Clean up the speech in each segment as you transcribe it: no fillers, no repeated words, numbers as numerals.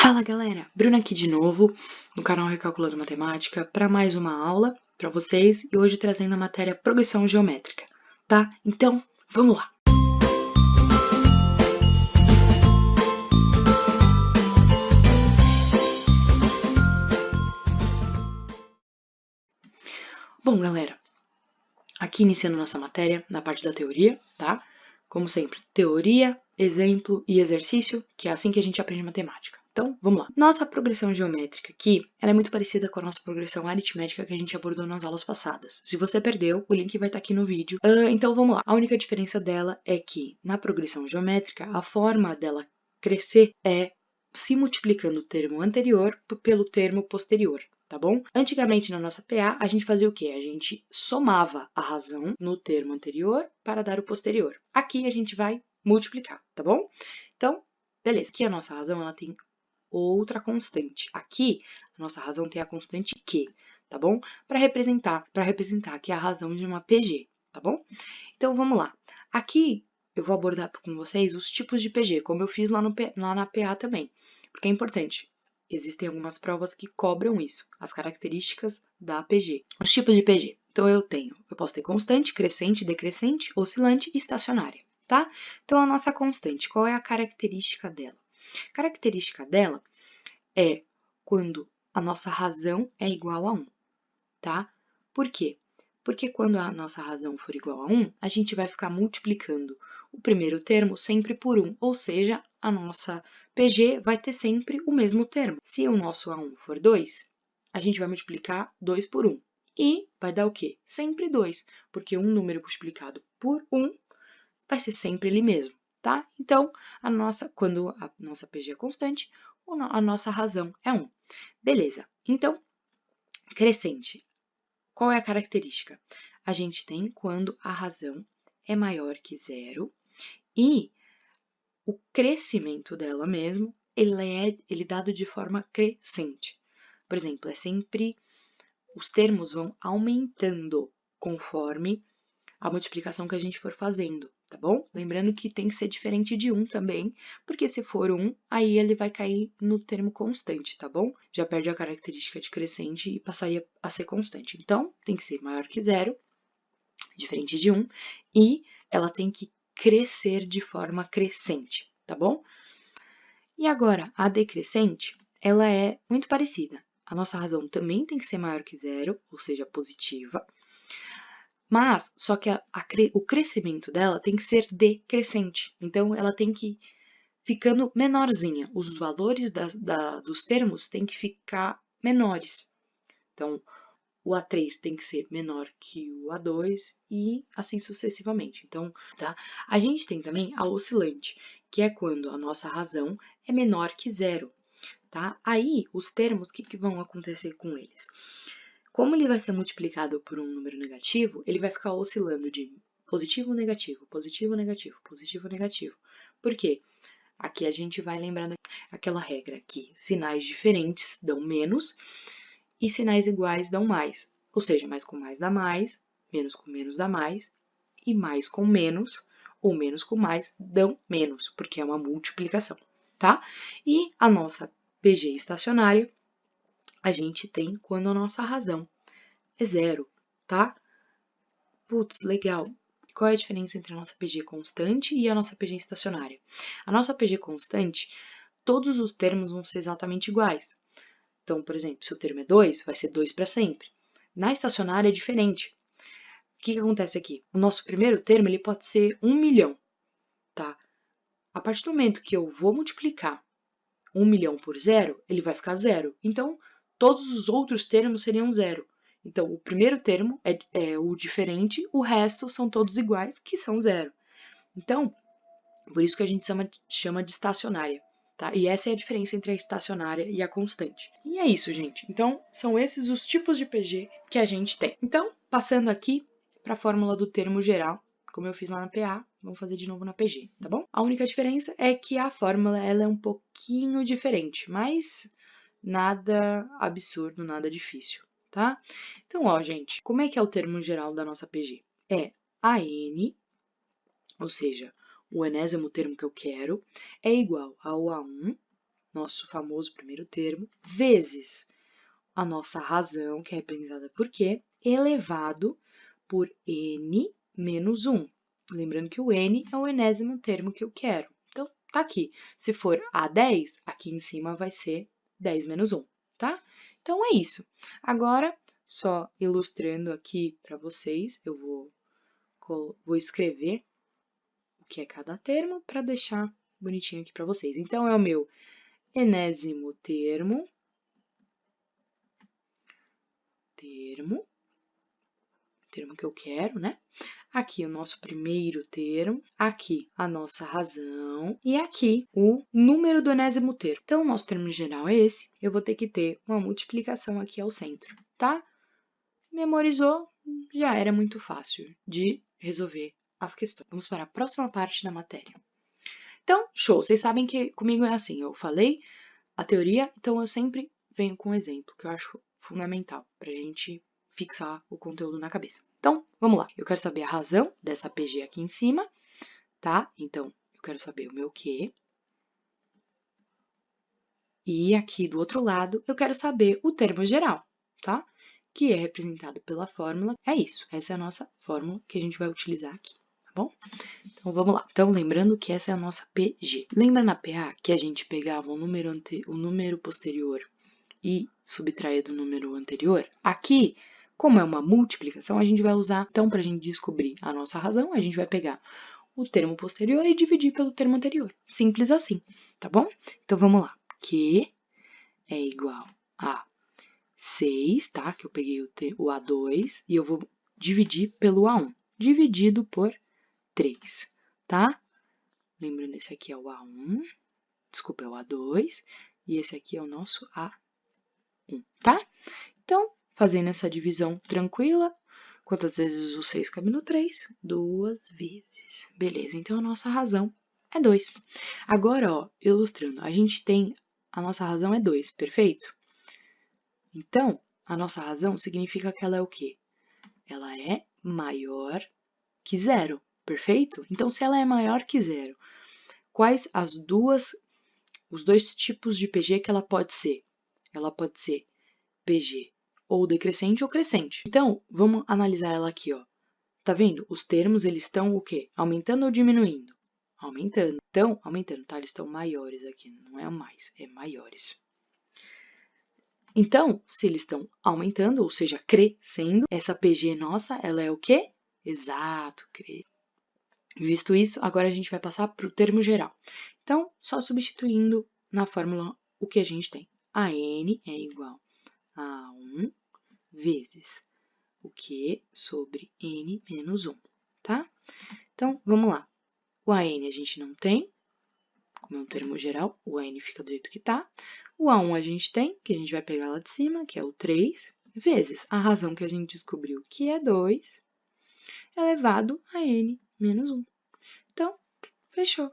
Fala galera, Bruna aqui de novo no canal Recalculando Matemática para mais uma aula para vocês e hoje trazendo a matéria Progressão Geométrica, tá? Então, vamos lá! Bom galera, aqui iniciando nossa matéria na parte da teoria, tá? Como sempre, teoria, exemplo e exercício, que é assim que a gente aprende matemática. Então, vamos lá. Nossa progressão geométrica aqui, ela é muito parecida com a nossa progressão aritmética que a gente abordou nas aulas passadas. Se você perdeu, o link vai estar aqui no vídeo. Então, vamos lá. A única diferença dela é que, na progressão geométrica, a forma dela crescer é se multiplicando o termo anterior pelo termo posterior. Tá bom? Antigamente, na nossa PA, a gente fazia o quê? A gente somava a razão no termo anterior para dar o posterior. Aqui, a gente vai multiplicar, tá bom? Então, beleza. Aqui a nossa razão, ela tem outra constante. Aqui, a nossa razão tem a constante Q, tá bom? Para representar aqui a razão de uma PG, tá bom? Então, vamos lá. Aqui, eu vou abordar com vocês os tipos de PG, como eu fiz lá na PA também, porque é importante. Existem algumas provas que cobram isso, as características da PG. Os tipos de PG. Então, eu posso ter constante, crescente, decrescente, oscilante e estacionária, tá? Então, a nossa constante, qual é a característica dela? A característica dela é quando a nossa razão é igual a 1, tá? Por quê? Porque quando a nossa razão for igual a 1, a gente vai ficar multiplicando o primeiro termo sempre por 1, ou seja, a nossa PG vai ter sempre o mesmo termo. Se o nosso A1 for 2, a gente vai multiplicar 2 por 1. E vai dar o quê? Sempre 2, porque um número multiplicado por 1 vai ser sempre ele mesmo, tá? Então, quando a nossa PG é constante, a nossa razão é 1. Beleza. Então, crescente. Qual é a característica? A gente tem quando a razão é maior que 0 e o crescimento dela mesmo, ele é dado de forma crescente. Por exemplo, os termos vão aumentando conforme a multiplicação que a gente for fazendo, tá bom? Lembrando que tem que ser diferente de 1 também, porque se for 1, aí ele vai cair no termo constante, tá bom? Já perde a característica de crescente e passaria a ser constante. Então, tem que ser maior que 0, diferente de 1, e ela tem que crescer de forma crescente, tá bom? E agora, a decrescente, ela é muito parecida. A nossa razão também tem que ser maior que 0, ou seja, positiva, mas, só que o crescimento dela tem que ser decrescente. Então, ela tem que ir ficando menorzinha. Os valores dos termos têm que ficar menores. Então, o A3 tem que ser menor que o A2 e assim sucessivamente. Então, tá? A gente tem também a oscilante, que é quando a nossa razão é menor que 0, tá? Aí, os termos, o que vão acontecer com eles? Como ele vai ser multiplicado por um número negativo, ele vai ficar oscilando de positivo, negativo, positivo, negativo, positivo, negativo. Por quê? Aqui a gente vai lembrando aquela regra que sinais diferentes dão menos e sinais iguais dão mais. Ou seja, mais com mais dá mais, menos com menos dá mais, e mais com menos ou menos com mais dão menos, porque é uma multiplicação, tá? E a nossa PG estacionária a gente tem quando a nossa razão é 0, tá? Putz, legal. Qual é a diferença entre a nossa PG constante e a nossa PG estacionária? A nossa PG constante, todos os termos vão ser exatamente iguais. Então, por exemplo, se o termo é 2, vai ser 2 para sempre. Na estacionária é diferente. O que acontece aqui? O nosso primeiro termo ele pode ser 1 milhão, tá? A partir do momento que eu vou multiplicar 1 milhão por 0, ele vai ficar 0. Então, todos os outros termos seriam 0. Então, o primeiro termo é o diferente, o resto são todos iguais, que são 0. Então, por isso que a gente chama de estacionária, tá? E essa é a diferença entre a estacionária e a constante. E é isso, gente. Então, são esses os tipos de PG que a gente tem. Então, passando aqui para a fórmula do termo geral, como eu fiz lá na PA, vamos fazer de novo na PG, tá bom? A única diferença é que a fórmula ela é um pouquinho diferente, mas nada absurdo, nada difícil, tá? Então, ó, gente, como é que é o termo geral da nossa PG? É AN, ou seja, o enésimo termo que eu quero, é igual ao A1 nosso famoso primeiro termo, vezes a nossa razão, que é representada por Q, elevado por n menos 1. Lembrando que o n é o enésimo termo que eu quero. Então, tá aqui. Se for a 10, aqui em cima vai ser 10 menos 1, tá? Então, é isso. Agora, só ilustrando aqui para vocês, eu vou escrever o que é cada termo para deixar bonitinho aqui para vocês. Então, é o meu enésimo termo, termo que eu quero, né? Aqui o nosso primeiro termo, aqui a nossa razão e aqui o número do enésimo termo. Então, o nosso termo geral é esse. Eu vou ter que ter uma multiplicação aqui ao centro, tá? Memorizou, já era muito fácil de resolver as questões. Vamos para a próxima parte da matéria. Então, show! Vocês sabem que comigo é assim, eu falei a teoria, então eu sempre venho com um exemplo, que eu acho fundamental para a gente fixar o conteúdo na cabeça. Então, vamos lá. Eu quero saber a razão dessa PG aqui em cima, tá? Então, eu quero saber o meu Q. E aqui do outro lado, eu quero saber o termo geral, tá? Que é representado pela fórmula. É isso, essa é a nossa fórmula que a gente vai utilizar aqui, tá bom? Então, vamos lá. Então, lembrando que essa é a nossa PG. Lembra na PA que a gente pegava o número posterior e subtrair do número anterior? Aqui, como é uma multiplicação, a gente vai usar, então, para a gente descobrir a nossa razão, a gente vai pegar o termo posterior e dividir pelo termo anterior. Simples assim, tá bom? Então, vamos lá. Q é igual a 6, tá? Que eu peguei o A2 e eu vou dividir pelo A1, dividido por 3, tá? Lembrando, esse aqui é o A1, desculpa, é o A2, e esse aqui é o nosso A1, tá? Então, fazendo essa divisão tranquila, quantas vezes o 6 cabe no 3? 2 vezes. Beleza, então a nossa razão é 2. Agora, ó, ilustrando, a gente tem, a nossa razão é 2, perfeito? Então, a nossa razão significa que ela é o quê? Ela é maior que zero, perfeito? Então, se ela é maior que zero, quais os dois tipos de PG que ela pode ser? Ela pode ser PG ou decrescente ou crescente. Então, vamos analisar ela aqui, ó. Tá vendo? Os termos, eles estão o quê? Aumentando ou diminuindo? Aumentando. Então, aumentando, tá? Eles estão maiores aqui, não é mais, é maiores. Então, se eles estão aumentando, ou seja, crescendo, essa PG nossa, ela é o quê? Exato, Visto isso, agora a gente vai passar para o termo geral. Então, só substituindo na fórmula o que a gente tem. A n é igual a 1 vezes o Q sobre n menos 1, tá? Então, vamos lá. O AN a gente não tem, como é um termo geral, o AN fica do jeito que tá. O A1 a gente tem, que a gente vai pegar lá de cima, que é o 3, vezes a razão que a gente descobriu, que é 2, elevado a n menos 1. Então, fechou.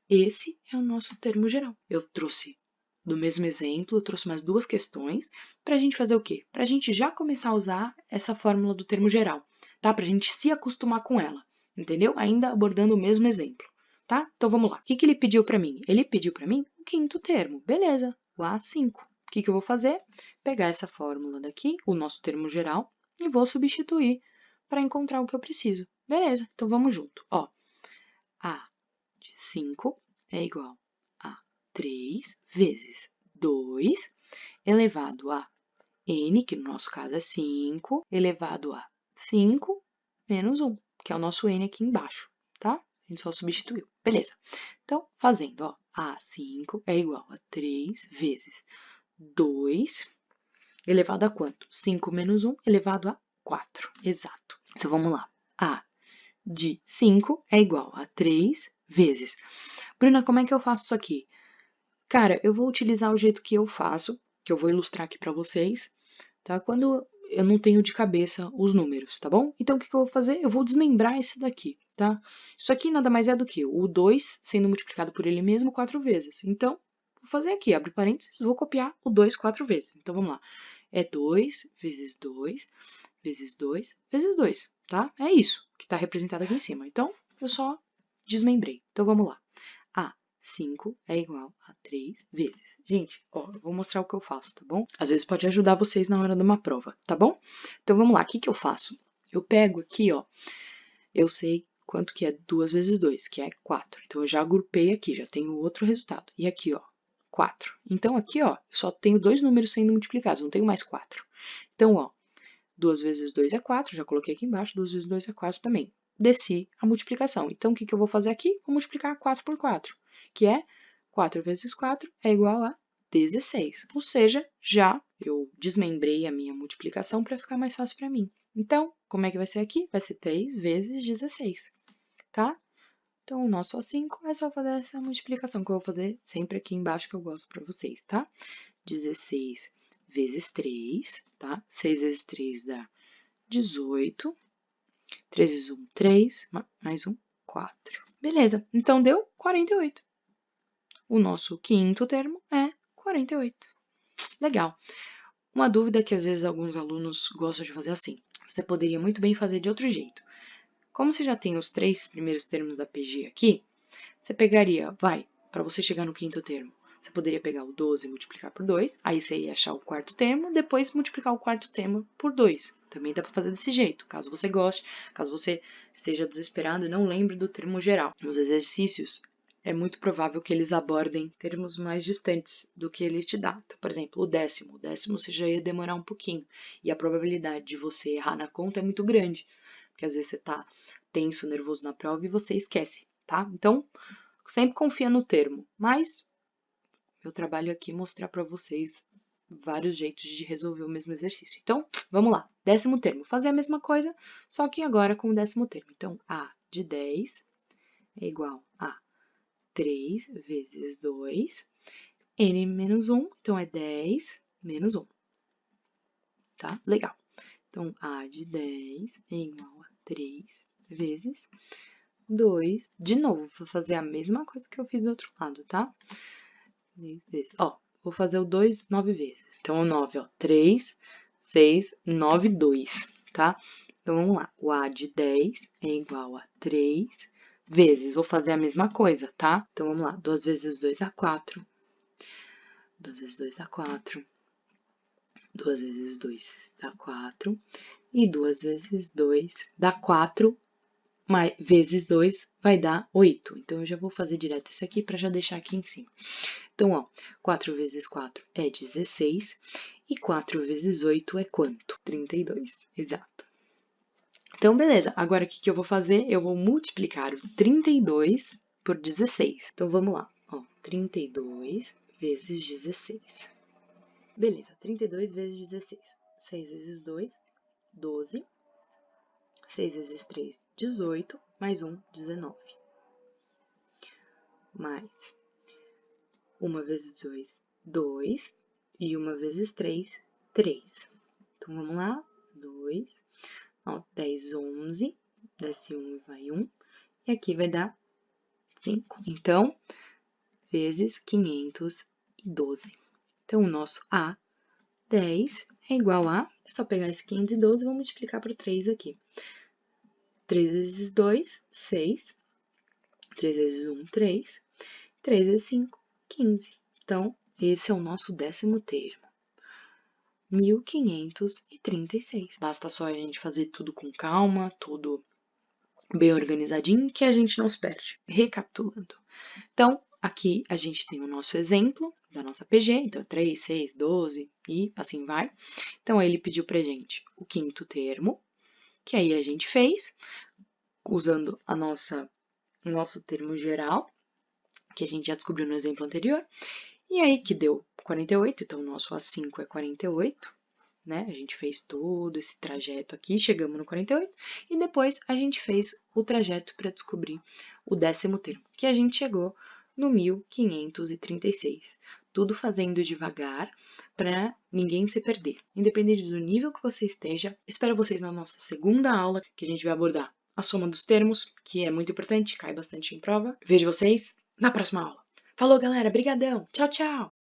Esse é o nosso termo geral. Eu trouxe do mesmo exemplo, eu trouxe mais duas questões para a gente fazer o quê? Para a gente já começar a usar essa fórmula do termo geral, tá? Para a gente se acostumar com ela, entendeu? Ainda abordando o mesmo exemplo, tá? Então, vamos lá. O que ele pediu para mim? Ele pediu para mim o quinto termo, beleza, o A5. O que eu vou fazer? Pegar essa fórmula daqui, o nosso termo geral, e vou substituir para encontrar o que eu preciso. Beleza, então vamos junto. Ó, A de 5 é igual a 3 vezes 2 elevado a n, que no nosso caso é 5, elevado a 5 menos 1, que é o nosso n aqui embaixo, tá? A gente só substituiu. Beleza. Então, fazendo, ó, A5 é igual a 3 vezes 2 elevado a quanto? 5 menos 1 elevado a 4. Exato. Então, vamos lá. A de 5 é igual a 3 vezes. Bruna, como é que eu faço isso aqui? Cara, eu vou utilizar o jeito que eu faço, que eu vou ilustrar aqui para vocês, tá? Quando eu não tenho de cabeça os números, tá bom? Então, o que eu vou fazer? Eu vou desmembrar esse daqui, tá? Isso aqui nada mais é do que o 2 sendo multiplicado por ele mesmo 4 vezes. Então, vou fazer aqui, abre parênteses, vou copiar o 2 4 vezes. Então, vamos lá. É 2 vezes 2 vezes 2 vezes 2, tá? É isso que está representado aqui em cima. Então, eu só desmembrei. Então, vamos lá. 5 é igual a 3 vezes. Gente, ó, eu vou mostrar o que eu faço, tá bom? Às vezes pode ajudar vocês na hora de uma prova, tá bom? Então, vamos lá, o que que eu faço? Eu pego aqui, ó, eu sei quanto que é 2 vezes 2, que é 4. Então, eu já agrupei aqui, já tenho outro resultado. E aqui, ó, 4. Então, aqui, ó, eu só tenho 2 números sendo multiplicados, não tenho mais 4. Então, ó, 2 vezes 2 é 4, já coloquei aqui embaixo, 2 vezes 2 é 4 também. Desci a multiplicação. Então, o que que eu vou fazer aqui? Vou multiplicar 4 por 4, que é 4 vezes 4 é igual a 16. Ou seja, já eu desmembrei a minha multiplicação para ficar mais fácil para mim. Então, como é que vai ser aqui? Vai ser 3 vezes 16, tá? Então, o nosso A5 é só fazer essa multiplicação que eu vou fazer sempre aqui embaixo, que eu gosto para vocês, tá? 16 vezes 3, tá? 6 vezes 3 dá 18. 3 vezes 1, 3, mais 1, 4. Beleza, então deu 48. O nosso quinto termo é 48. Legal. Uma dúvida que às vezes alguns alunos gostam de fazer assim. Você poderia muito bem fazer de outro jeito. Como você já tem os 3 primeiros termos da PG aqui, você pegaria, para você chegar no quinto termo, você poderia pegar o 12 e multiplicar por 2, aí você ia achar o quarto termo, depois multiplicar o quarto termo por 2. Também dá para fazer desse jeito, caso você goste, caso você esteja desesperado e não lembre do termo geral. Nos exercícios, é muito provável que eles abordem termos mais distantes do que ele te dá. Então, por exemplo, o décimo você já ia demorar um pouquinho, e a probabilidade de você errar na conta é muito grande, porque às vezes você está tenso, nervoso na prova e você esquece, tá? Então, sempre confia no termo, mas meu trabalho aqui é mostrar para vocês vários jeitos de resolver o mesmo exercício. Então, vamos lá. 10º termo. Fazer a mesma coisa, só que agora com o 10º termo. Então, A de 10 é igual a 3 vezes 2, N menos 1, então é 10 menos 1. Tá? Legal. Então, A de 10 é igual a 3 vezes 2. De novo, vou fazer a mesma coisa que eu fiz do outro lado, tá? 3 vezes. Ó, vou fazer o 2 9 vezes. Então, o 9, ó, 3, 6, 9, 2, tá? Então, vamos lá. O A de 10 é igual a 3 vezes. Vou fazer a mesma coisa, tá? Então, vamos lá. 2 vezes 2 dá 4. 2 vezes 2 dá 4. 2 vezes 2 dá 4. E 2 vezes 2 dá 4. Vezes 2 vai dar 8. Então, eu já vou fazer direto isso aqui para já deixar aqui em cima. Então, ó, 4 vezes 4 é 16, e 4 vezes 8 é quanto? 32, exato. Então, beleza. Agora, o que que eu vou fazer? Eu vou multiplicar o 32 por 16. Então, vamos lá. Ó, 32 vezes 16. Beleza, 32 vezes 16. 6 vezes 2, 12. 6 vezes 3, 18. Mais 1, 19. Mais 1 vezes 2, 2. E 1 vezes 3, 3. Então, vamos lá. 2. Ó, 10, 11. Desce 1 e vai 1. E aqui vai dar 5. Então, vezes 512. Então, o nosso A, 10, é igual a... É só pegar esse 512 e vou multiplicar por 3 aqui. 3 vezes 2, 6. 3 vezes 1, 3. 3 vezes 5, 15. Então, esse é o nosso 10º termo. 1536. Basta só a gente fazer tudo com calma, tudo bem organizadinho, que a gente não se perde. Recapitulando. Então, aqui a gente tem o nosso exemplo da nossa PG, então 3, 6, 12 e assim vai. Então, ele pediu pra gente o 5º termo, que aí a gente fez, usando o nosso termo geral, que a gente já descobriu no exemplo anterior, e aí que deu 48, então o nosso A5 é 48, né? A gente fez todo esse trajeto aqui, chegamos no 48, e depois a gente fez o trajeto para descobrir o 10º termo, que a gente chegou no 1536. Tudo fazendo devagar, para ninguém se perder. Independente do nível que você esteja, espero vocês na nossa segunda aula, que a gente vai abordar a soma dos termos, que é muito importante, cai bastante em prova. Vejo vocês na próxima aula. Falou, galera. Brigadão. Tchau, tchau.